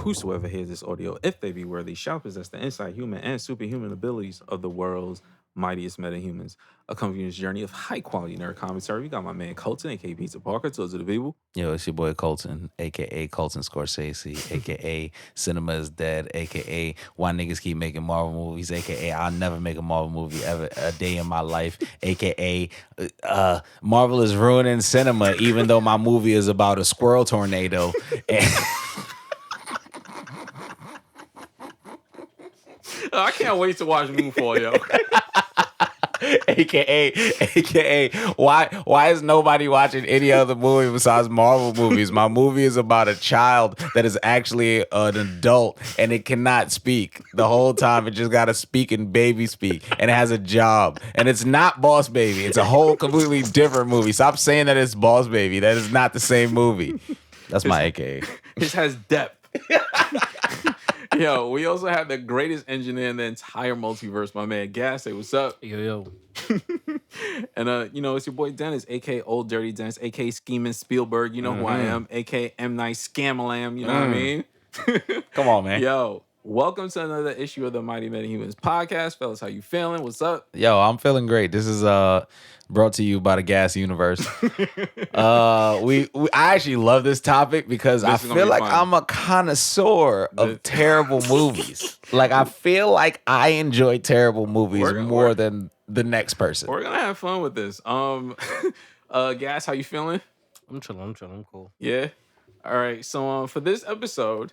whosoever hears this audio, if they be worthy, shall possess the inside human and superhuman abilities of the world's mightiest metahumans. Accompanying this journey of high quality nerd commentary, we got my man Colton, aka Pizza Parker. Those are the people. Yo, it's your boy Colton, aka Colton Scorsese, aka Cinema is Dead, aka Why Niggas Keep Making Marvel Movies, aka I'll never make a Marvel movie ever a day in my life, aka Marvel is ruining cinema, even though my movie is about a squirrel tornado. I can't wait to watch Moonfall, yo. AKA, why is nobody watching any other movie besides Marvel movies? My movie is about a child that is actually an adult and it cannot speak the whole time. It just got to speak in baby speak and it has a job. And it's not Boss Baby. It's a whole completely different movie. Stop saying that it's Boss Baby. That is not the same movie. That's my AKA. This has depth. Yo, we also have the greatest engineer in the entire multiverse, my man Gas. Say what's up. Yo. And it's your boy Dennis, aka Old Dirty Dennis, aka Scheming Spielberg. You know who I am, aka M Night Scamalam. You know what I mean? Come on, man. Yo, welcome to another issue of the Mighty Metahumans podcast, fellas. How you feeling? What's up? Yo, I'm feeling great. This is brought to you by the Gas Universe. I actually love this topic because I feel like I'm a connoisseur of terrible movies. Like I feel like I enjoy terrible movies more than the next person. We're gonna have fun with this. Gas, how you feeling? I'm chilling. I'm cool. Yeah. All right. So for this episode,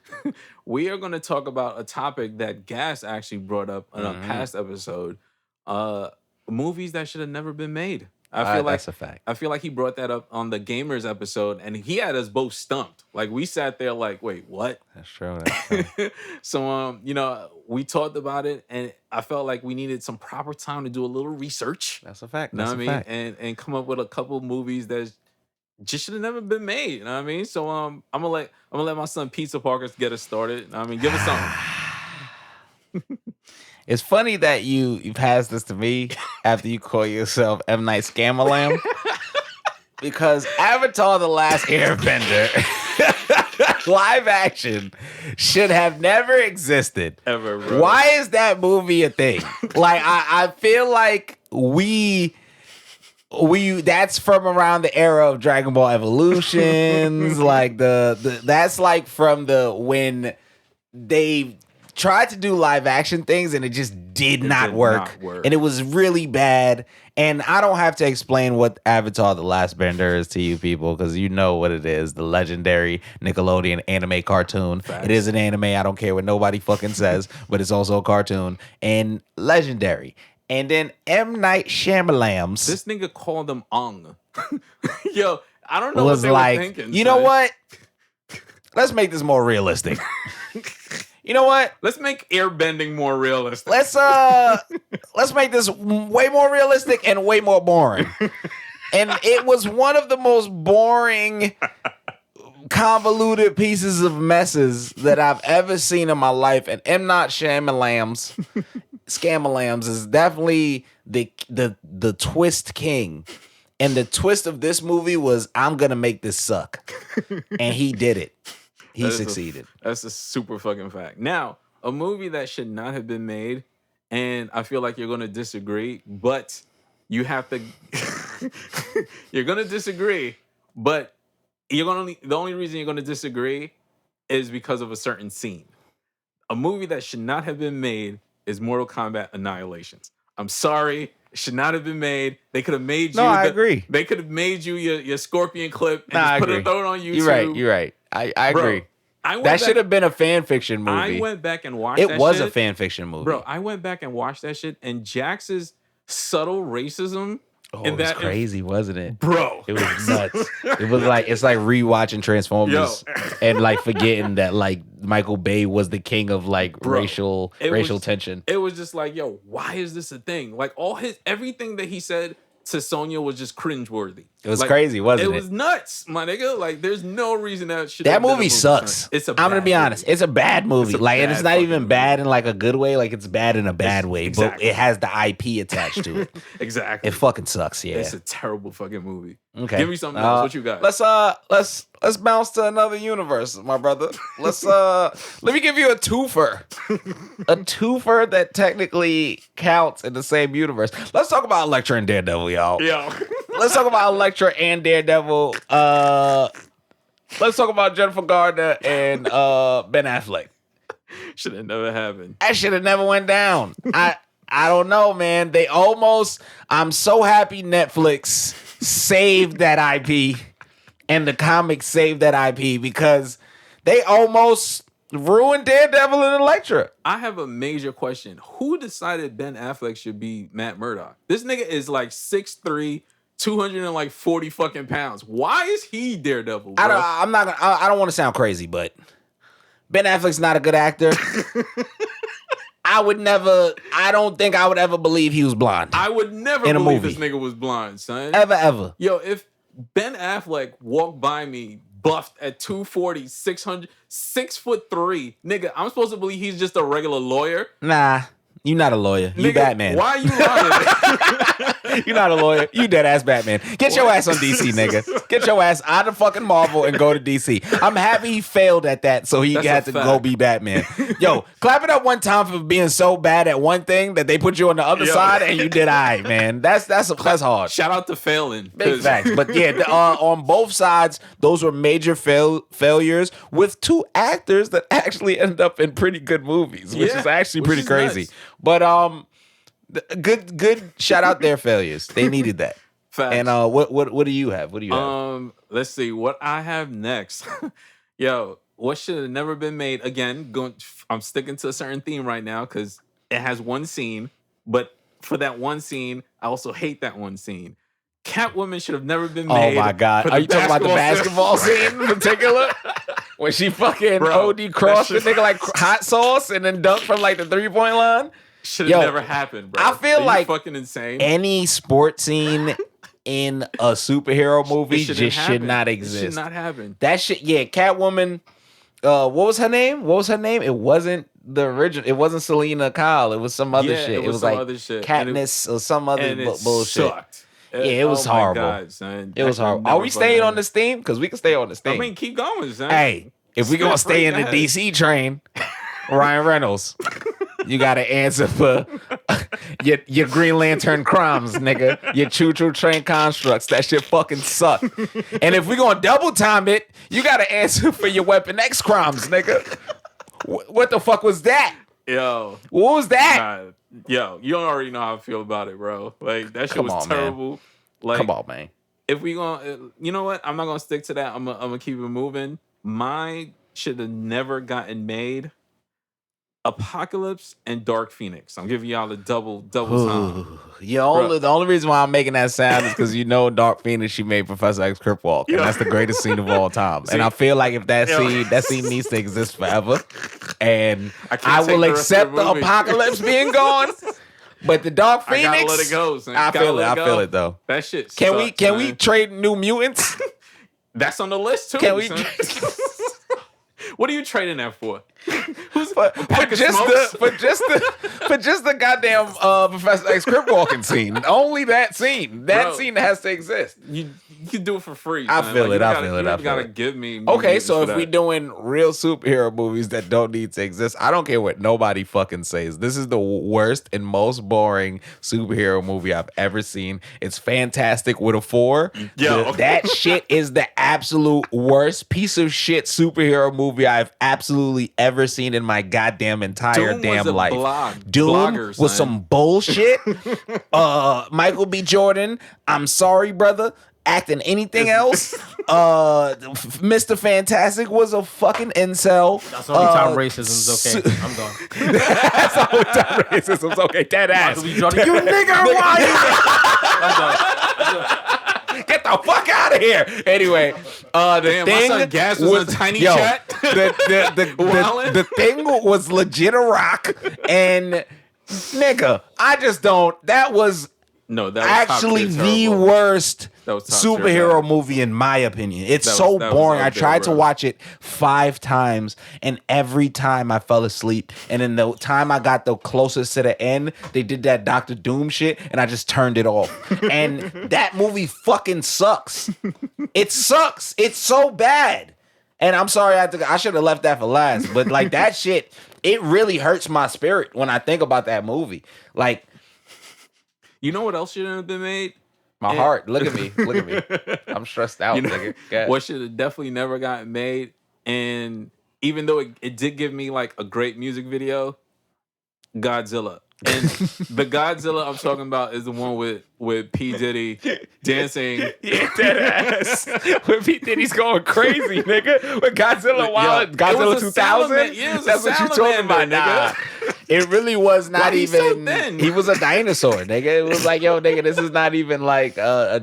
we are gonna talk about a topic that Gas actually brought up in a past episode. Movies that should have never been made. I feel like that's a fact. I feel like he brought that up on the Gamers episode, and he had us both stumped. Like we sat there, like, "Wait, what?" That's true. So, we talked about it, and I felt like we needed some proper time to do a little research. That's a fact. You know That's what I mean? Fact. And come up with a couple movies that just should have never been made. You know what I mean? So, I'm gonna let my son Pizza Parker get us started. I mean, give us something. It's funny that you passed this to me after you call yourself M. Night Scamalam. Because Avatar The Last Airbender live action should have never existed. Ever, bro. Why is that movie a thing? Like I feel like we that's from around the era of Dragon Ball Evolutions. Like that's like from when they tried to do live action things and it just did not work. And it was really bad. And I don't have to explain what Avatar The Last Bender is to you people because you know what it is. The legendary Nickelodeon anime cartoon. Facts. It is an anime. I don't care what nobody fucking says, but it's also a cartoon. And legendary. And then M. Night Shyamalan's. This nigga called them Ong. Yo, I don't know was what they like, were thinking. you know what? Let's make this more realistic. You know what? Let's make airbending more realistic. Let's make this way more realistic and way more boring. And it was one of the most boring, convoluted pieces of messes that I've ever seen in my life. And M. Night Shyamalan's Scamalams is definitely the twist king. And the twist of this movie was, I'm gonna make this suck. And he did it. He succeeded. That's a super fucking fact. Now, a movie that should not have been made, and I feel like you're going to disagree, but you have to... you're going to disagree, but the only reason you're going to disagree is because of a certain scene. A movie that should not have been made is Mortal Kombat Annihilations. I'm sorry. It should not have been made. They could have made you... No, I agree. They could have made you your Scorpion clip and throw it on YouTube. You're right. I agree. That should have been a fan fiction movie. I went back and watched that shit. It was a fan fiction movie. Bro, I went back and watched that shit, and Jax's subtle racism... it was crazy, wasn't it? Bro. It was nuts. It was like, it's like rewatching Transformers and like forgetting that like Michael Bay was the king of like racial tension. It was just like, yo, why is this a thing? Like everything that he said to Sonya was just cringeworthy. It was crazy, wasn't it? It was nuts, my nigga. Like, there's no reason that shit. That movie sucks. I'm gonna be honest. It's a bad movie. And it's not even bad in like a good way. Like, it's bad in a bad way. Exactly. But it has the IP attached to it. Exactly. It fucking sucks. Yeah. It's a terrible fucking movie. Okay. Give me something else. What you got? Let's bounce to another universe, my brother. Let me give you a twofer. A twofer that technically counts in the same universe. Let's talk about Elektra and Daredevil, y'all. Yo. Let's talk about Elektra and Daredevil. Let's talk about Jennifer Gardner and Ben Affleck. Should have never happened. That should have never went down. I don't know, man. I'm so happy Netflix saved that IP and the comics saved that IP because they almost ruined Daredevil and Elektra. I have a major question. Who decided Ben Affleck should be Matt Murdock? This nigga is like 6'3", 240 fucking pounds. Why is he Daredevil, bro? I don't want to sound crazy, but Ben Affleck's not a good actor. I don't think I would ever believe he was blonde. I would never in a believe movie. this nigga was blind, son. Ever. Yo, if Ben Affleck walked by me buffed at 240, 600, 6'3", nigga, I'm supposed to believe he's just a regular lawyer? Nah, you not a lawyer. You Nigga, Batman. Why are you lying? You're not a lawyer. You dead ass Batman. Get your ass on DC, nigga. Get your ass out of fucking Marvel and go to DC. I'm happy he failed at that, so he That's had a to fact. go be Batman. Yo, clap it up one time for being so bad at one thing that they put you on the other Yo. side and you did man. That's hard. Shout out to failing. Big facts. But yeah, on both sides, those were major failures with two actors that actually end up in pretty good movies, which Yeah, is actually which pretty is crazy. nuts. But good shout out their failures. They needed that. Facts. And what do you have? What do you have? Let's see what I have next. Yo, what should have never been made? Again, I'm sticking to a certain theme right now because it has one scene, but for that one scene, I also hate that one scene. Catwoman should have never been Oh made. my god. for Are you talking about the basketball scene? scene in particular? When she fucking Bro, OD crossed the that shit- nigga like hot sauce and then dunked from like the 3-point line? Should Yo, have never happened, bro. I feel Are you like fucking insane. Any sports scene in a superhero movie It shouldn't just should happen. not It exist. should not happen. That shit, yeah, Catwoman. What was her name? It wasn't the original. It wasn't Selena Kyle. It was some other shit. It was some like other shit. And Katniss or some other and it bullshit. sucked. Yeah, it was oh my horrible. God, son. It was That horrible. should Are never we fucking staying on happen. this theme? Because we can stay on this theme. I mean, keep going, son. Hey, if we gonna stay in the Ahead. DC train, Ryan Reynolds, you got to answer for your Green Lantern crimes, nigga. Your choo-choo train constructs. That shit fucking suck. And if we gonna double time it, you got to answer for your Weapon X crimes, nigga. What the fuck was that? Yo, What was that? nah, yo, you don't already know how I feel about it, bro. Like that shit Come was on, man. terrible. Like, Come on, man. if we gonna, you know what? I'm not gonna stick to that. I'm gonna keep it moving. Mine should have never gotten made. Apocalypse and Dark Phoenix. I'm giving y'all a double time. The only reason why I'm making that sound is because you know Dark Phoenix, she made Professor X Crip Walk, and that's the greatest scene of all time. And I feel like if that scene needs to exist forever, and I will take the rest of accept the the movie. apocalypse being gone, but the Dark I Phoenix, gotta let it go, son. I Gotta feel it. let I go. feel it though. That shit. Can we sucks, man. trade New Mutants? That's on the list too. Can we? son. What are you trading that for? Who's for pack of just smokes? the goddamn Professor X Crip Walking scene. Only that scene. That Bro. scene has to exist. You can do it for free. I son. feel Like, it, you I gotta- feel it, You I feel gotta it. give me. Okay, so if for we that. doing real superhero movies that don't need to exist, I don't care what nobody fucking says. This is the worst and most boring superhero movie I've ever seen. It's fantastic with a 4. Yo. That shit is the absolute worst piece of shit superhero movie I've absolutely ever seen in my goddamn entire Doom damn was a life. Doom blogger, was son. some bullshit. Michael B. Jordan, I'm sorry, brother. Acting anything else. Mr. Fantastic was a fucking incel. That's the only time racism's okay. I'm gone. That's the only time racism's okay. Dead ass. Michael B. Jordan, You nigga, why I'm gone. you get the fuck out of here? Anyway, the Damn, my thing son Gas was in a tiny chat. the thing was legit a rock, and nigga, I just don't. That was No, that was actually top tier the terrible. worst That was top tier superhero bad. movie in my opinion. It's That so was boring. up I there, tried to bro. watch it 5 times, and every time I fell asleep. And in the time I got the closest to the end, they did that Doctor Doom shit, and I just turned it off. And that movie fucking sucks. It sucks. It's so bad. And I'm sorry, I should have left that for last. But like that shit, it really hurts my spirit when I think about that movie. Like You know what else shouldn't have been made? my heart. Look at me. Look at me. I'm stressed out. You know, nigga. God. what should have definitely never gotten made? And even though it did give me like a great music video, Godzilla. And the Godzilla I'm talking about is the one with P. Diddy dancing. Yeah, dead ass. When P. Diddy's going crazy, nigga. With Godzilla Wild, It Godzilla was a 2000. salamander. Yeah, it was a That's what you talking about, salamander, nigga. It really was not Why he so even. thin? He was a dinosaur, nigga. It was like, yo, nigga, this is not even like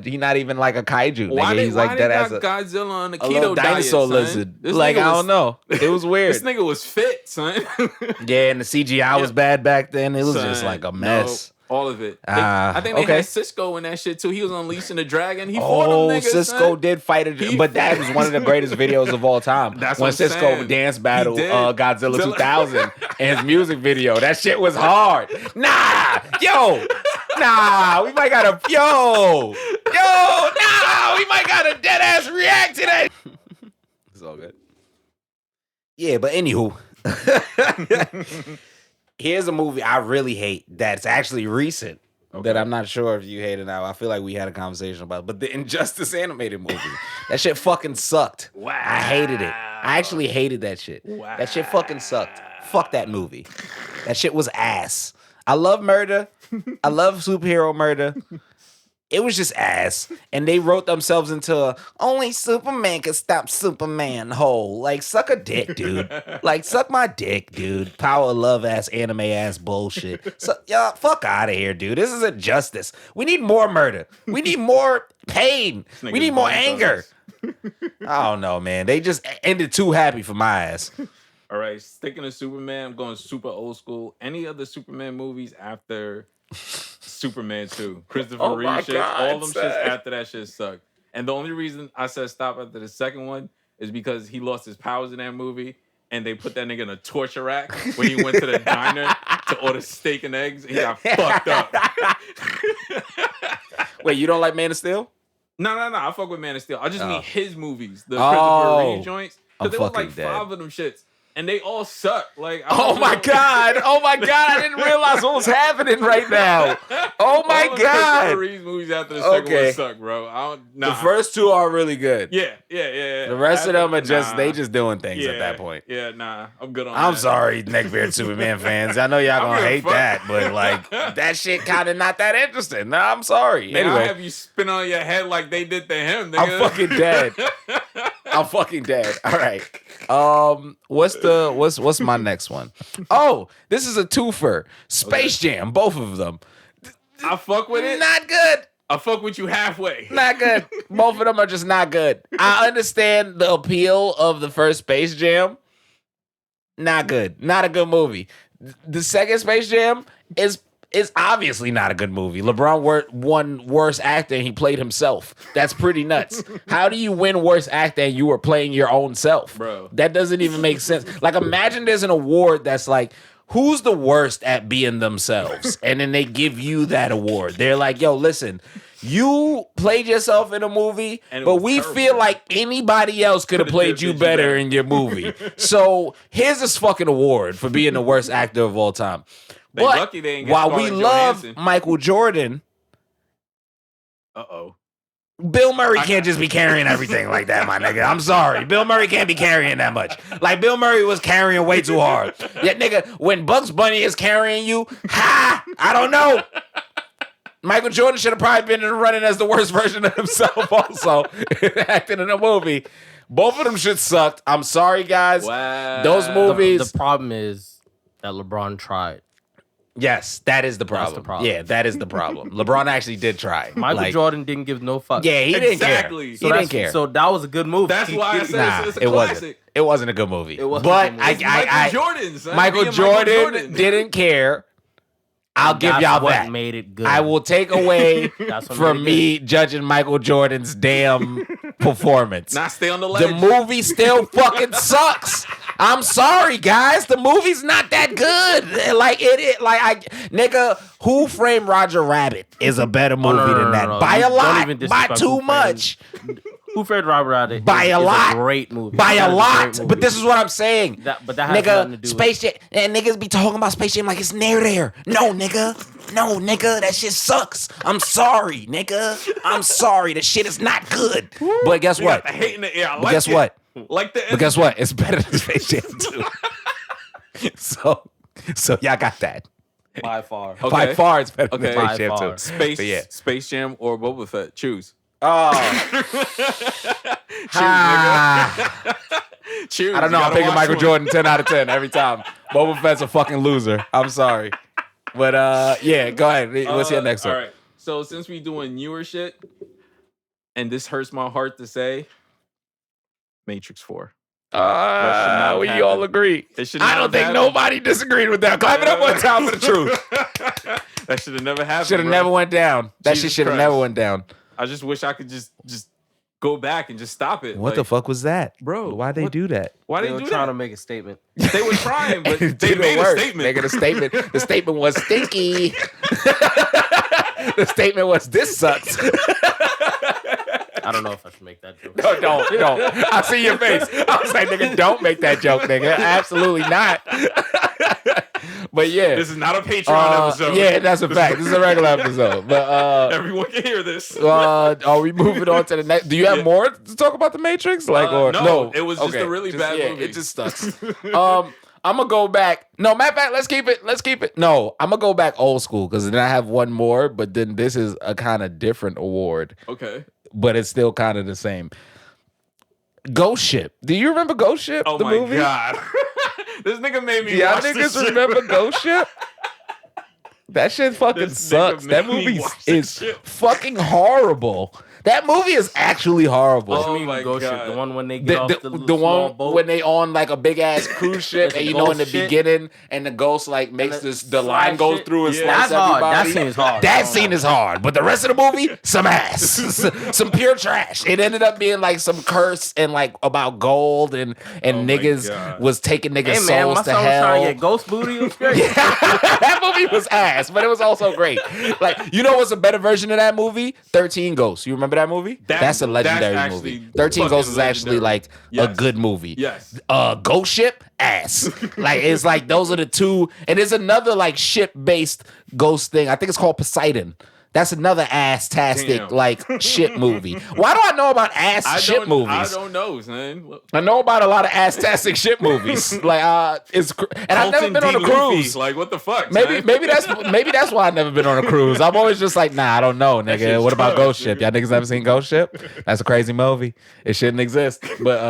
he not even like a kaiju, nigga. Why He's like they that got as Godzilla on the a little keto diet, dinosaur son? lizard. This Like nigga I was- don't know. It was weird. This nigga was fit, son. Yeah, and the CGI was bad back then. It was just Son, like a no, mess. all of it. Ah, I think they okay. had Cisco in that shit too. He was unleashing the dragon. He fought them niggas. Cisco son. did fight He- but that was one of the greatest videos of all time. That's when what I'm Cisco saying. dance battle He did. Godzilla Zilla- 2000 and his music video. That shit was hard. Nah, we might gotta, we might gotta dead ass react to that. It's all good. Yeah, but anywho. Here's a movie I really hate that's actually recent. That I'm not sure if you hate it now. I feel like we had a conversation about it. But the Injustice animated movie. That shit fucking sucked. Wow. I hated it. I actually hated that shit. Wow. That shit fucking sucked. Fuck that movie. That shit was ass. I love murder. I love superhero murder. It was just ass. And they wrote themselves into a, only Superman can stop Superman hole. Like, suck a dick, dude. Like, suck my dick, dude. Power of love ass, anime ass bullshit. So, y'all, fuck out of here, dude. This isn't justice. We need more murder. We need more pain. We need more anger. I don't know, man. They just ended too happy for my ass. All right, sticking to Superman, I'm going super old school. Any other Superman movies after Superman 2? Christopher Oh my Reeve shit, God, all them son. shits after that shit sucked. And the only reason I said stop after the second one is because he lost his powers in that movie, and they put that nigga in a torture rack when he went to the diner to order steak and eggs, and he got fucked up. Wait, you don't like Man of Steel? No, I fuck with Man of Steel. I just Oh. mean his movies, the Oh. Christopher Reeve joints. I'm Because there was fucking like dead. 5 of them shits, and they all suck. Like, I Oh don't my know. God. Oh my God. I didn't realize what was happening right now. Oh my All of God. Christopher Reeve's movies after the second Okay. one suck, bro. I don't. Nah. The first 2 are really good. Yeah. The rest of them are just, they just doing things yeah, at that point. Yeah, nah. I'm good on I'm that. sorry, neckbeard Superman fans. I know y'all I don't gonna give a hate fuck. that, but like that shit kind of not that interesting. Nah, I'm sorry. Man, I'll Anyway, have you spin on your head like they did to him, nigga. I'm fucking dead. I'm fucking dead. All right. What's my next one? Oh, this is a twofer. Space Jam, both of them. I fuck with it. Not good. I fuck with you halfway. Not good. Both of them are just not good. I understand the appeal of the first Space Jam. Not good. Not a good movie. The second Space Jam is obviously not a good movie. LeBron won worst actor and he played himself. That's pretty nuts. How do you win worst actor and you were playing your own self? Bro. That doesn't even make sense. Like, imagine there's an award that's like, who's the worst at being themselves? And then they give you that award. They're like, yo, listen, you played yourself in a movie, And it but was we terrible. feel like anybody else could have played you better in your movie. So here's this fucking award for being the worst actor of all time. They But lucky they ain't get while we Scarlett love Johansson. Michael Jordan, Uh-oh. Bill Murray can't just be carrying everything like that, my nigga. I'm sorry. Bill Murray can't be carrying that much. Like, Bill Murray was carrying way too hard. Yeah, nigga, when Bugs Bunny is carrying you, I don't know. Michael Jordan should have probably been in the running as the worst version of himself also, acting in a movie. Both of them shit sucked. I'm sorry, guys. Wow. Those movies. The problem is that LeBron tried. Yes, that is the problem. the problem. Yeah, that is the problem. LeBron actually did try. Michael Like, Jordan didn't give no fuck. Yeah, he didn't care. Exactly. He So didn't care. So that was a good move. That's why I said it's a it classic. wasn't. It wasn't a good movie. It wasn't but a good movie. Michael Jordan, son. Michael Being Jordan didn't care. I'll give That's y'all what that. made it good. I will take away That's what from made it me judging Michael Jordan's damn performance. Nah, stay on the The ledge. movie still fucking sucks. I'm sorry, guys. The movie's not that good. Like nigga, Who Framed Roger Rabbit is a better movie than that by You a don't lot, even by disrespect too Who Framed- much, Who Framed Roger Rabbit by a lot, is a great movie. by That a is lot. great movie. But this is what I'm saying. But that has nothing to Nigga, do Space Jam, and niggas be talking about Space Jam like it's near there. No, nigga, that shit sucks. I'm sorry, nigga. I'm sorry. The shit is not good. But guess You what? got the hate in the air. I But like guess it. what? Like the But guess what? It's better than Space Jam 2. So y'all got that. by far. Okay. By far, it's better than Okay. Space By Jam 2. far. Space Jam or Boba Fett. Choose. Oh, Choose. I don't know. You I'm gotta picking watch Michael one. Jordan 10 out of 10 every time. Boba Fett's a fucking loser. I'm sorry. But yeah, go ahead. What's your next one? All right. So since we doing newer shit, and this hurts my heart to say, Matrix 4. We happen. all agree. It should I not don't have think happened. nobody disagreed with that. Clap it up one time for the truth. That should have never happened. Should have bro. never went down. That Jesus shit should have Christ. never went down. I just wish I could just go back and just stop it. What the fuck was that? Bro, Why'd they what- do that? Why They they were do trying that? to make a statement. They were trying, but It they didn't made work. a statement. Nigga, the statement was stinky. The statement was this sucks. I don't know if I should make that joke. No, don't. I see your face. I was like, nigga, don't make that joke, nigga. Absolutely not. But yeah. This is not a Patreon episode. Yeah, that's a fact. This is a regular episode. But Everyone can hear this. are we moving on to the next? Do you have more to talk about the Matrix? Or no, it was just a really bad movie. It just sucks. I'm gonna go back. No, matter of fact, let's keep it. No, I'm gonna go back old school because then I have one more, but then this is a kind of different award, Okay. but it's still kind of the same. Ghost Ship. Do you remember Ghost Ship? Oh the my movie? God. This nigga made me Y'all watch this niggas shit, remember bro. Ghost Ship? That shit fucking This nigga sucks. That made me movie watch this is shit. fucking horrible. That movie is actually horrible. Oh You my mean Ghost Ship, God. the one when they get off the The small one boat. when they on like a big ass cruise ship It's and a you know in the ghost shit. beginning and the ghost like makes the the line slide goes shit. through and Yeah. slices That's hard. everybody. That scene is hard. That scene is hard, but the rest of the movie, some ass, some pure trash. It ended up being like some curse and like about gold and my niggas God. was taking niggas' Hey man, souls my to son was hell. trying to get ghost booty. It was great. That movie was ass, but it was also great. Like, you know what's a better version of that movie? 13 Ghosts. You remember that movie? That's a legendary actually movie. 13 fucking Ghosts is actually legendary. like a Yes. good movie. Yes. Ghost Ship, ass. Like, it's like those are the two. And there's another like ship-based ghost thing. I think it's called Poseidon. That's another ass-tastic Damn. like ship movie. Why do I know about ass ship I movies? don't know, man. Look, I know about a lot of ass-tastic shit movies. Like, and I've never Colton been on a D. Luffy. cruise. Like, what the fuck? Maybe man? maybe that's why I've never been on a cruise. I'm always just like, nah, I don't know, nigga. shit's What about tough, Ghost Ship? dude. Y'all niggas never seen Ghost Ship? That's a crazy movie. It shouldn't exist. But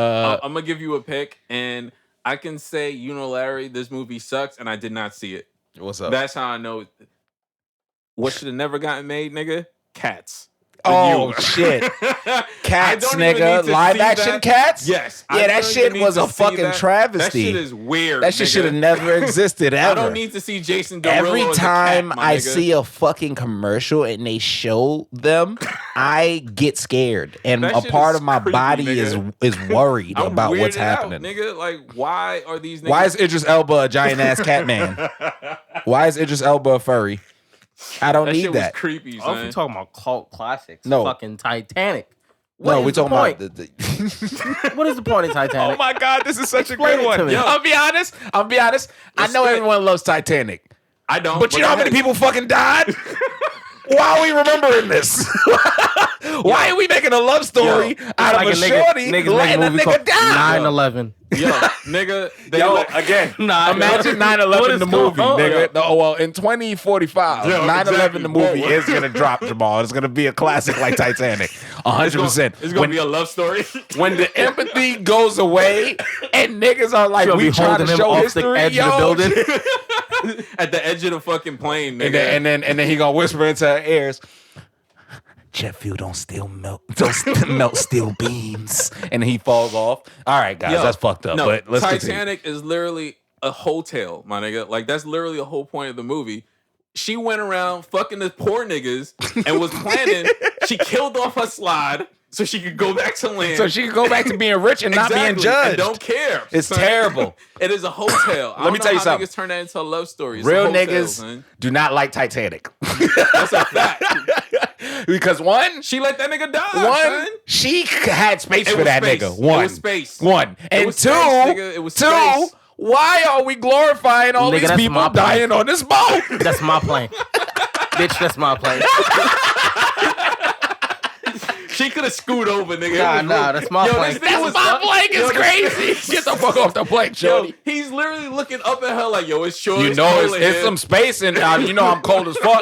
I'm gonna give you a pick, and I can say unilaterally, this movie sucks, and I did not see it. what's up? That's how I know. What should have never gotten made, nigga? Cats. Oh, You. shit. I Cats, don't even nigga. need to Live see action that. Cats? Yes. Yeah, I that don't shit even need was to a see fucking that. travesty. That shit is weird. That shit nigga. should have never existed ever. I don't need to see Jason Derulo Every as a time cat, my I nigga. see a fucking commercial and they show them, I get scared, and That a shit part is of my creepy, body nigga. is worried I'm about what's weirded out, happening. nigga. Like, why are these niggas? Why is Idris Elba a giant ass cat man? Why is Idris Elba a furry? I don't that need shit that. was creepy, Oh, if son. you talking about cult classics, No. fucking Titanic. No, What we is the talking about point? the What is the point of Titanic? Oh my god, this is such Explain a it good to one. me. I'll be honest. I know spit. everyone loves Titanic, I don't. but you know how many people fucking died? Why are we remembering this? Why are we making a love story out of Like a shorty niggas make letting a a movie nigga called die? 9/11. Yo, nigga. They Yo, let- again, Nah, imagine What 9/11 is the going movie, on? nigga. No, well, in 2045, Yo, 9/11 exactly. the movie Whoa. is gonna drop, Jamal. It's gonna be a classic like Titanic, 100%. It's gonna be a love story. When the empathy goes away and niggas are like, You'll we be trying holding to him show off history, the edge yo. of the building. At the edge of the fucking plane, nigga. And then he gonna whisper into her ears, jet fuel don't melt steel beams. And then he falls off. All right, guys, Yo, that's fucked up. No, But let's continue. Titanic is literally a hotel, my nigga. Like, that's literally the whole point of the movie. she went around fucking the poor niggas and was planning. She killed off her slide so she could go back to land. So she could go back to being rich and not being judged. And don't care. It's son. terrible. It is a hotel. Let me tell you something. Niggas turn that into a love story. It's Real a hotel, niggas son. do not like Titanic. That's a fact. Because one, She let that nigga die, son. she had space It for was that space. nigga. It One. was space. One. And was two, space, nigga. It was space. why are we glorifying all Nigga, these that's people my plane. dying on this boat? That's my plane. Bitch, that's my plane. She could have scooted over, nigga. Nah, that's my plane. That's my plane is crazy. Get the fuck off the plane, Yo, shorty. he's literally looking up at her like, yo, it's short. You know, toilet it's here. some space and you know I'm cold as fuck.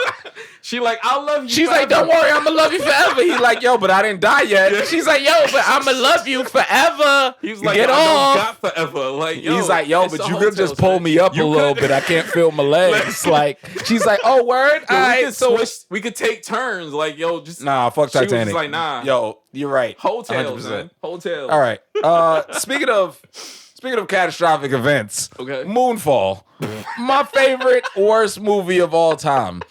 She like, I love you. She's forever. like, don't worry, I'm gonna love you forever. He's like, yo, but I didn't die yet. She's like, yo, but I'm gonna love you forever. He's like, get yo, off. I don't got forever. Like, yo, He's like, yo, it's but a you hotel, could just pull son. me up You a little could- bit. I can't feel my legs. Like, she's like, oh, word. Yo, All we right, could so switch. We could take turns. Like, yo, just nah, fuck She was Titanic. just like, nah. Yo, you're right. hotel, 100%. man. Hotel. All right. Speaking of catastrophic events, Okay. Moonfall, my favorite worst movie of all time.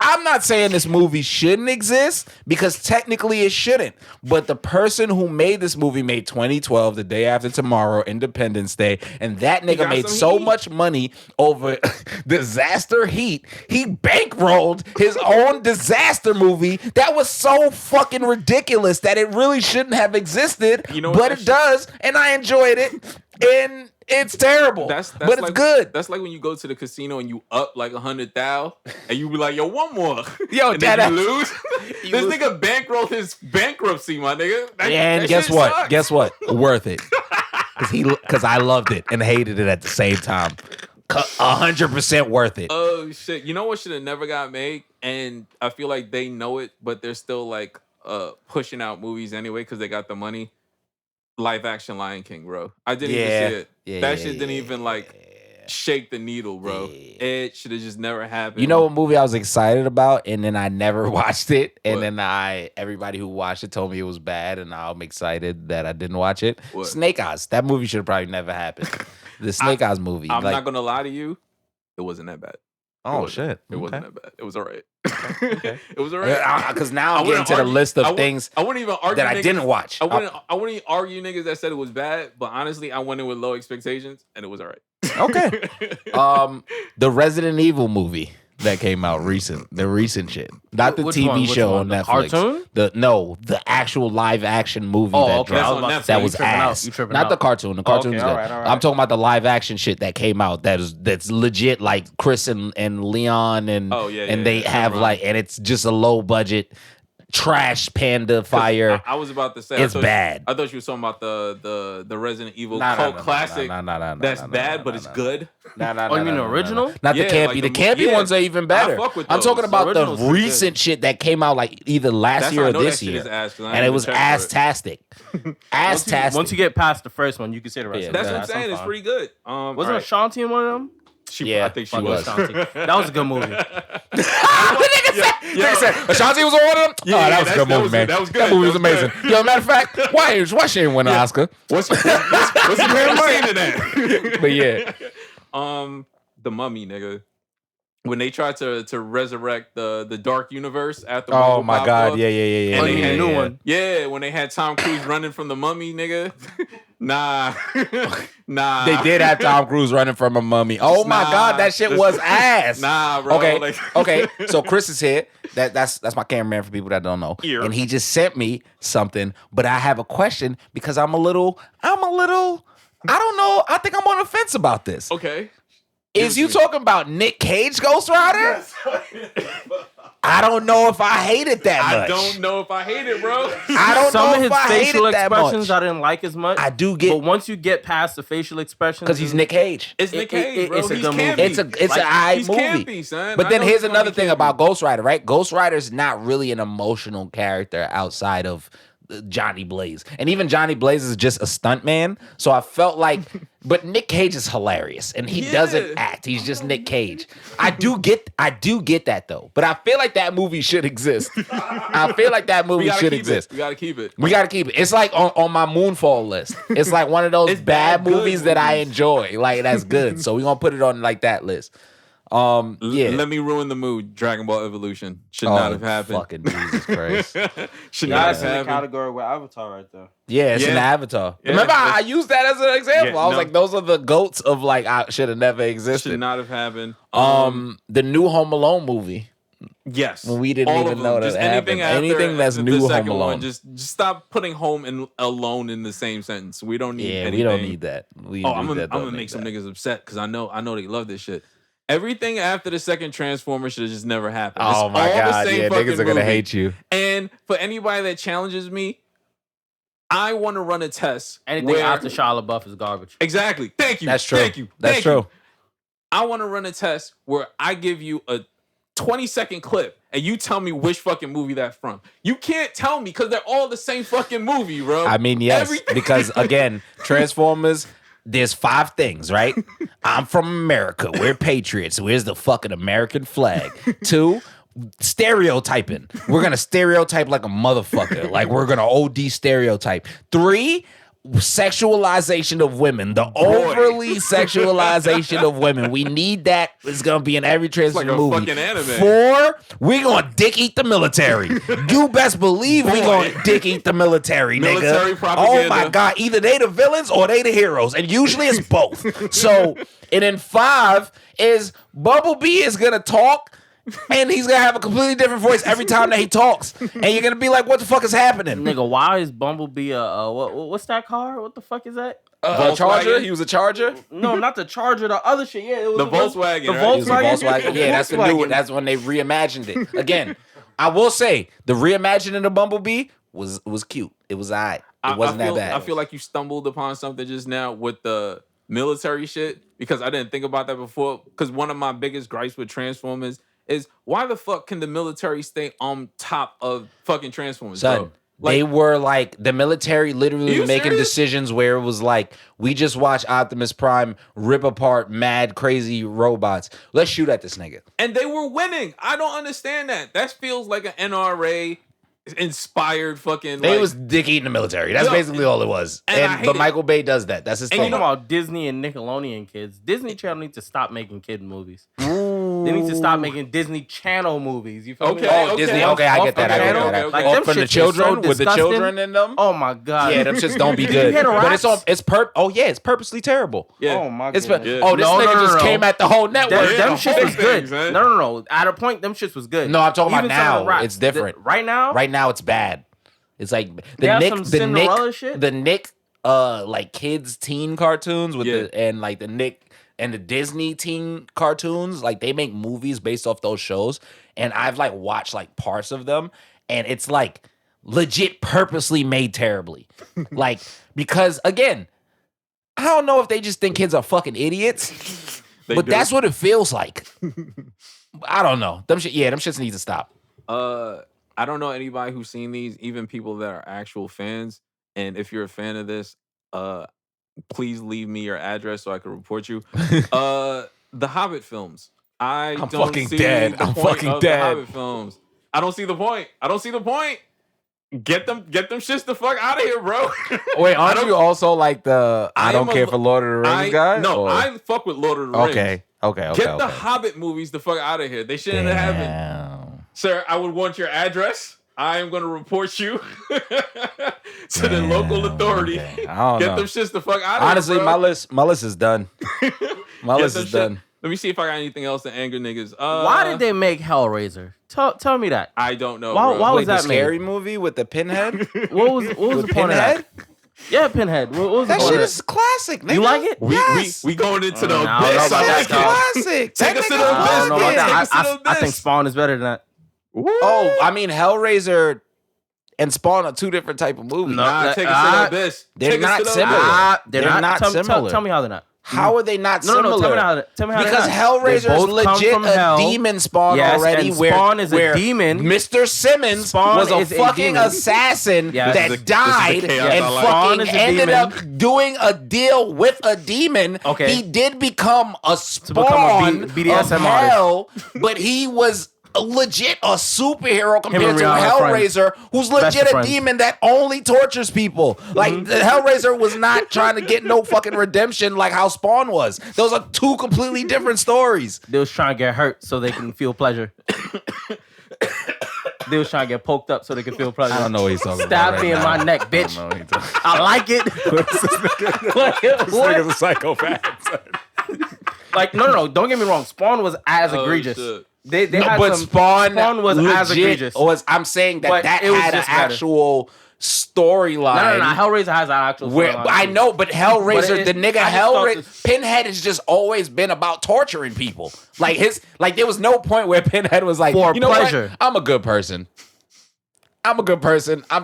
I'm not saying this movie shouldn't exist because technically it shouldn't. But the person who made this movie made 2012, the day after tomorrow, Independence Day, and that nigga got made some so heat. much money over Disaster Heat. He bankrolled his own disaster movie that was so fucking ridiculous that it really shouldn't have existed. You know what but that it does, and I enjoyed it. And it's terrible, That's but it's like, good. That's like when you go to the casino and you up like 100,000 and you be like, yo, one more. Yo, and then that- you lose. This nigga bankrolled his bankruptcy, my nigga. And that guess shit what? sucks. Guess what? Worth it. Because I loved it and hated it at the same time. 100% worth it. Oh shit! You know what should have never got made, and I feel like they know it, but they're still like pushing out movies anyway because they got the money. Live action Lion King, bro. I didn't even see it. That shit didn't even like shake the needle, bro. It should have just never happened. You know what movie I was excited about, and then I never watched it, and What? then everybody who watched it told me it was bad, and now I'm excited that I didn't watch it. What? Snake Eyes. That movie should have probably never happened. The Snake Eyes movie. I'm like, not gonna lie to you. It wasn't that bad. oh wasn't- shit. It wasn't that bad. It was all right. Okay. It was all right. Because now I I'm getting wouldn't to the argue- list I of wou- things I wouldn't even argue that I niggas- didn't watch. I wouldn't even argue niggas that said it was bad, but honestly, I went in with low expectations and it was all right. Okay. The Resident Evil movie that came out the recent shit, not the Which TV one? Which show one? on The Netflix. cartoon? The actual live action movie Oh, that okay. dropped. I was about to Netflix. say, That you was tripping out. ass. You tripping Not out. the cartoon. The cartoon's okay, good. all right, all right. I'm talking about the live action shit that came out. That's legit. Like Chris and Leon and Oh, yeah, and yeah, they yeah. have Right. like, and it's just a low budget trash panda fire. I was about to say It's bad. I thought you were talking about the Resident Evil Nah, cult nah, classic. nah, That's bad, but nah, it's nah. good. Oh, you mean the original? Not Yeah, the campy. like the the- campy yeah. ones are even better. I fuck with I'm those. talking about the originals are good. recent shit that came out like either last That's year how I or know this that shit year, is ass, 'cause I and ain't it even was checked for it. ass-tastic. Ass-tastic. Once you get past the first one, you can say the rest. Yeah, of it. That's what I'm That saying. sounds It's fine. pretty good. Wasn't alright. Ashanti in one of them? Yeah, I think she Fuck was. Ashanti. That was a good movie. Nigga said Ashanti was on one of them. Yeah, Oh, that was a good that movie, was- man. that was good. That movie was That was amazing. good. Yo, matter of fact, why she didn't win an Oscar? What's your favorite scene in that? But yeah, The Mummy, nigga. When they tried to resurrect the Dark Universe after oh Marvel my popped god, up. yeah. And they had a new one. Yeah, when they had Tom Cruise running from the Mummy, nigga. Nah. Nah. They did have Tom Cruise running from a mummy. Oh my Nah. god, that shit was ass. Nah, bro. Okay, Like- okay. So Chris is here. That's my cameraman for people that don't know. Here. And he just sent me something, but I have a question because I'm a little. I don't know. I think I'm on the fence about this. Okay. Is you talking about Nick Cage Ghost Rider? I don't know if I hate it that much. I don't know if I hate it, bro. I don't Some know of if his I hate facial it that expressions much. I didn't like as much. I do get But once you get past the facial expressions, because he's Nick Cage. It's Nick Cage, bro. it's a He's good movie. campy. It's an eye he's movie. campy, son. But I then know here's he's gonna another be thing campy. about Ghost Rider, right? Ghost Rider's not really an emotional character outside of Johnny Blaze. And even Johnny Blaze is just a stuntman. So I felt like, but Nick Cage is hilarious and he Yeah. doesn't act. He's just Nick Cage. I do get that though. But I feel like that movie should exist. I feel like that We movie gotta should keep exist. it. We gotta keep it. We gotta keep it. It's like on my Moonfall list. It's like one of those It's bad bad good movies that I movies. enjoy. Like that's good. So we're gonna put it on like that list. Yeah. Let me ruin the mood. Dragon Ball Evolution should not have happened. Fucking Jesus Christ. Should Yeah, not that's have in the happened. category with Avatar right there. Yeah, it's an Yeah. Avatar. Yeah, Remember, I it's- used that as an example. Yeah, I was no. like, those are the goats of like I should have never Should existed. not have happened. The new Home Alone movie. Yes, When we didn't all even of them. know that Just happened. anything after Anything that's the new Home second Alone. one, just stop putting home and alone in the same sentence. We don't need. Yeah, anything. we don't need that. I'm gonna make some niggas upset because I know they love this shit. Everything after the second Transformer should have just never happened. Oh It's my all the God. same Yeah, fucking niggas are going to movie. hate you. And for anybody that challenges me, I want to run a test. Anything where, after Shia LaBeouf is garbage. Exactly. Thank you. That's true. Thank you. That's Thank true. you. I want to run a test where I give you a 20-second clip and you tell me which fucking movie that's from. You can't tell me because they're all the same fucking movie, bro. I mean, yes, Everything- because again, Transformers, there's 5 things, right? I'm from America. We're patriots. Where's the fucking American flag? 2, stereotyping. We're going to stereotype like a motherfucker. Like we're going to OD stereotype. 3, sexualization of women. The overly sexualization of women. We need that. It's going to be in every Transformers like a movie. fucking anime. 4, we going to dick eat the military. You best believe we Boy. going to dick eat the military, nigga. Military propaganda. Oh my God. Either they the villains or they the heroes. And usually it's both. So, and then 5 is Bumblebee is going to talk and he's going to have a completely different voice every time that he talks. And you're going to be like, what the fuck is happening? Nigga, why is Bumblebee what's that car? What the fuck is that? A Charger? Volkswagen? He was a Charger? No, not the Charger, the other shit. Yeah, it was The Volkswagen, The right? He was a Volkswagen. Volkswagen. Yeah, that's the new one. That's when they reimagined it. Again, I will say the reimagining of Bumblebee was cute. It was alright. It wasn't that bad. I feel like you stumbled upon something just now with the military shit because I didn't think about that before. Because one of my biggest gripes with Transformers is why the fuck can the military stay on top of fucking Transformers, Son, bro? Like, they were like the military literally You making serious? decisions where it was like, we just watched Optimus Prime rip apart mad crazy robots. Let's shoot at this nigga. and they were winning. I don't understand that. That feels like an NRA inspired fucking. They like, was dick eating the military. That's Yo, basically all it was. and I hate But it. Michael Bay does that. That's his And thing. You know about Disney and Nickelodeon kids. Disney Channel needs to stop making kid movies. They need to stop making Disney Channel movies. You feel me? Okay, Oh, Disney. Okay, I get that. I get that. Okay. Oh, them from the shits is children so with the disgusting. children in them. Oh my god. Yeah, them shits don't be You good. hear the But it's on. raps? It's Oh yeah, it's purposely terrible. Yeah. Oh my It's god. Yeah. oh, this No, nigga no, no, just no. came at the whole network. Them the shits whole was good. things, man. No. At a point, them shits was good. No, I'm talking about Even some of now. the raps. It's different. Right now? Right now, it's bad. It's like They have some Cinderella shit? the Nick, like kids teen cartoons with Yeah. and like the Nick and the Disney teen cartoons. Like they make movies based off those shows, and I've like watched like parts of them, and it's like legit purposely made terribly, like because again, I don't know if they just think kids are fucking idiots, They but do. that's what it feels like. I don't know. Them shits need to stop. I don't know anybody who's seen these, even people that are actual fans. And if you're a fan of this, please leave me your address so I can report you. The Hobbit films. I'm don't fucking see dead. the I'm point fucking of dead. The Hobbit films. I don't see the point. Get them shits the fuck out of here, bro. Wait, I aren't don't- you also like the I I don't am care a- for Lord of the Rings guy? No, Or- I fuck with Lord of the Rings. Okay. Get the Hobbit movies the fuck out of here. They shouldn't have happened. Damn. Sir, I would want your address. I am going to report you to the local authority. Okay. I don't Get know. them shits the fuck out of Honestly, here, my bro. list is done. My Get list them is shit- done. Let me see if I got anything else to anger niggas. Why did they make Hellraiser? Tell me that. I don't know. Why- bro. why was Wait, the that scary movie with the pinhead? What was With the point of Pinhead? that? Yeah, Pinhead. What was the That point shit of is classic, nigga. You like it? Yes. we going into the I don't know abyss. about I that, like dog. it. Classic. Take That us to nigga the I don't abyss, know was about man. it. Take that. us to the I think abyss. Spawn is better than that. Oh, I mean, Hellraiser and Spawn are two different type of movies. No. Nah, take us to the abyss. they're Take us not to the similar. abyss. They're not similar. Tell me how they're not. How are they not No, similar? tell me how Because they're not. Hellraiser is They both come legit from a hell. demon spawn Yes, already. and where Spawn is a where demon. Mr. Simmons Spawn was a is a fucking demon. assassin Yes. that This is the died chaos and I like. Spawn fucking is a ended demon. up doing a deal with a demon. Okay. He did become a become a spawn BDSM of hell, but he was legit a superhero compared to Rihanna are Hellraiser, who's Best legit of a friends. demon that only tortures people. Like the Hellraiser was not trying to get no fucking redemption like how Spawn was. Those are two completely different stories. They was trying to get hurt so they can feel pleasure. They was trying to get poked up so they can feel pleasure. I don't know what he's talking Stab about. me in my neck, bitch. I don't know what he's talking I like it. This nigga's a psychopath. Like, no. Don't get me wrong. Spawn was as egregious. Shit. They No, had but some, Spawn was as legit egregious. I'm saying that But that it was had an just better. actual storyline. No. Hellraiser has an actual Where, storyline, I too. know, but Hellraiser, But the nigga I just thought Hellraiser, this- Pinhead has just always been about torturing people. Like there was no point where Pinhead was like, For you know pleasure. what? I'm a good person. I'm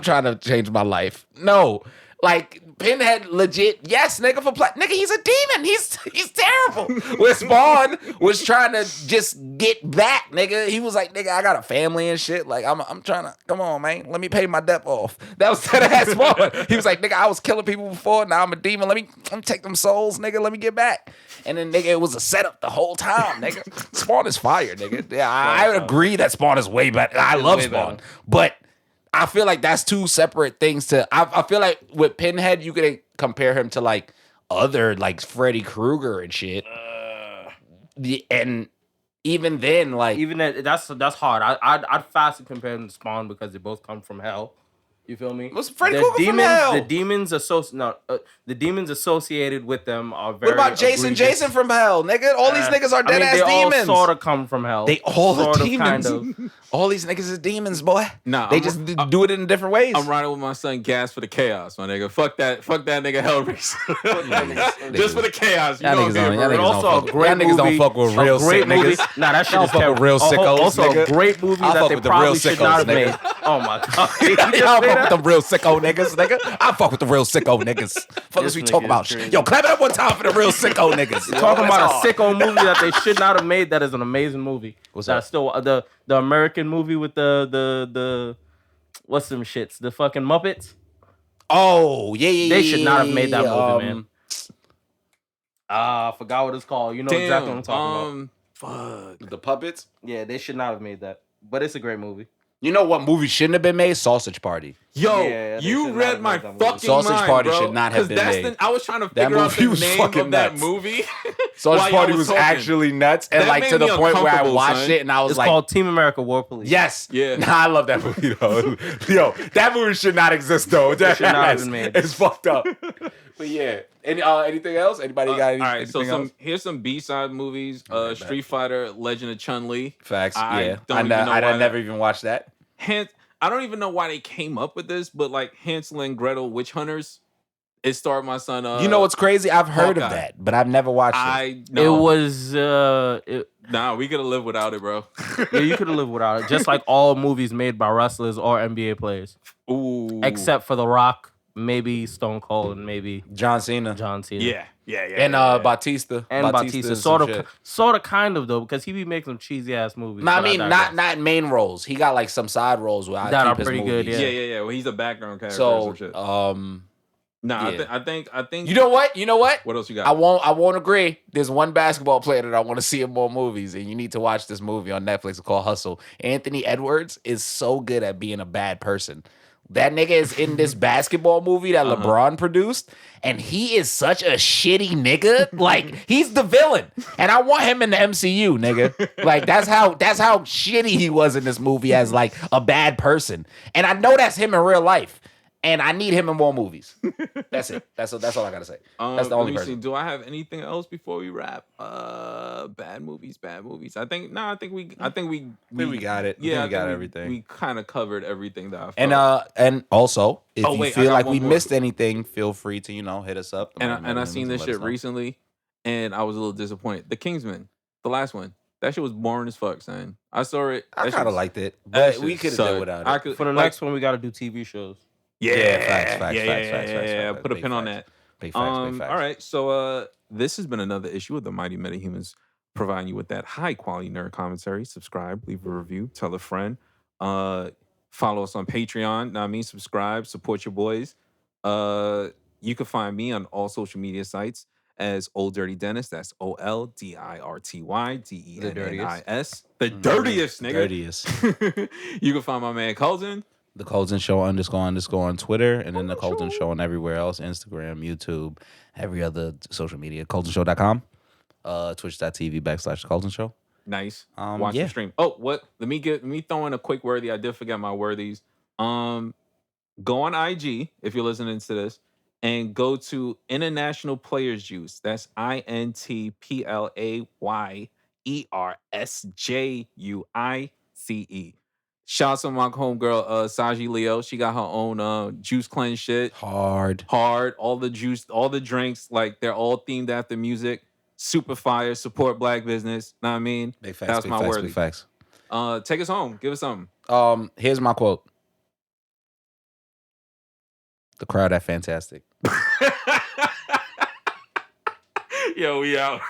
trying to change my life. No, like Pinhead, legit, yes, nigga, nigga, he's a demon. He's terrible. Where Spawn was trying to just get back, nigga. He was like, nigga, I got a family and shit. Like, I'm trying to, come on, man. Let me pay my debt off. That was that Spawn. He was like, nigga, I was killing people before. Now I'm a demon. Let me take them souls, nigga. Let me get back. And then, nigga, it was a setup the whole time, nigga. Spawn is fire, nigga. Yeah, I would agree that Spawn is way better. I love way Spawn. better. But I feel like that's two separate things I feel like with Pinhead, you could compare him to like other like Freddy Krueger and shit. And even then, like Even that's hard. I'd fast compare them to Spawn because they both come from hell. You feel me? Was Freddy The Krueger from hell? The demons associated with them are very. what about Jason? egregious. Jason from hell, nigga? All these niggas are dead ass they demons. all sort of come from hell. They all sort the of, demons. kind of. All these niggas is demons, boy. Nah, they I'm- just do it in different ways. I'm riding with my son Gas for the chaos, my nigga. Fuck that nigga Hellraiser. Just for the chaos. You Y'all know niggas what I'm don't- y'all saying, niggas bro? don't Also, fuck- a great y'all niggas don't movie- fuck with a real great sick movie. niggas. Nah, that shit Y'all is fuck with terrible. real sickos, Also, nigga. a great movie I'll that fuck they with the real probably should not have sickos, made. nigga. Oh my god! You just Y'all say fuck that? with the real sicko niggas, nigga. I fuck with the real sicko niggas. Fuck This as we nigga talk is about. crazy. Yo, clap it up one time for the real sicko niggas. Talking That's about all. a sicko movie that they should not have made. That is an amazing movie. What's That's that? still the American movie with the what's them shits? The fucking Muppets. Oh, yeah. They should not have made that movie, um, man. I forgot what it's called. You know exactly what I'm talking Fuck. The puppets. about. Yeah, they should not have made that. But it's a great movie. You know what movie shouldn't have been made? Sausage Party. Yo, Yeah, they you should not read have my made that movie. fucking Sausage mind, Party bro. should not have 'Cause been that's made. I was trying to That figure out movie the was name fucking of that nuts. movie. Sausage while y'all Party was talking. actually nuts, and That like made to the me point where I uncomfortable, watched son. it and I was It's like, called Team America War Police. yes, Yeah. Nah, I love that movie though. Yo, that movie should not exist though. That should not have been made. It's fucked up. But yeah, anything else? Anybody got All right, so anything else? here's some B-side movies. Okay, Street Fighter: Legend of Chun Li. Facts. I Yeah, don't even know I why never even watched that. Hence, I don't even know why they came up with this, but like Hansel and Gretel Witch Hunters, it starred my son. You know what's crazy? I've heard of Hawkeye. that, but I've never watched it. I know. It was Nah, we could have lived without it, bro. yeah, you could have lived without it. Just like all movies made by wrestlers or NBA players. Ooh. Except for The Rock, maybe Stone Cold, and maybe John Cena John Cena. Yeah. and Batista. Batista And Batista, and sort some of, shit. sort of, kind of though, because he be making some cheesy ass movies. No, I but mean digress. not main roles. He got like some side roles where I That keep are his pretty good, movies. Yeah. Well, he's a background character. or some So shit. yeah. I think. You know what? What else you got? I won't agree. There's one basketball player that I want to see in more movies, and you need to watch this movie on Netflix. It's called Hustle. Anthony Edwards is so good at being a bad person. That nigga is in this basketball movie that LeBron produced, and he is such a shitty nigga. Like, he's the villain, and I want him in the MCU, nigga. Like, that's how shitty he was in this movie as like a bad person, and I know that's him in real life. And I need him in more movies. That's it. That's all I gotta say. That's the only let me see. person. Do I have anything else before we wrap? Bad movies. I think we got it. Yeah, we got everything. We kind of covered everything that I felt. And also, if Oh, you wait, I feel got like one we more. missed anything, feel free to hit us up. and I seen this shit recently, and I was a little disappointed. The Kingsman, the last one, that shit was boring as fuck, son. I saw it. I that shit kind of was- liked it, that but shit we could have sucked. done without I it. could For the like, next one, we got to do TV shows. Facts. Put a Big pin on facts. that. Big facts. Big facts. All right, so this has been another issue of the Mighty Metahumans, providing you with that high quality nerd commentary. Subscribe, leave a review, tell a friend. Follow us on Patreon. Now I mean, subscribe, support your boys. You can find me on all social media sites as Old Dirty Dennis. That's OLDIRTYDENNIS. The Mm-hmm. dirtiest, nigga. Dirtiest. You can find my man Colton. The Colton Show _ on Twitter, and then the Colton Show on everywhere else: Instagram, YouTube, every other social media. ColtonShow.com, Twitch.tv / Colton Show. Nice. Watch the stream. Oh, what? Let me throw in a quick worthy. I did forget my worthies. Go on IG if you're listening to this, and go to International Players Juice. That's INTPLAYERSJUICE. Shouts to my homegirl Saji Leo. She got her own juice cleanse shit. Hard. All the juice, all the drinks, like they're all themed after music. Super fire. Support black business. Know what I mean? Big facts. That's Big my facts. worthy. Big facts. Take us home. Give us something. Here's my quote. The crowd at fantastic. Yo, we out.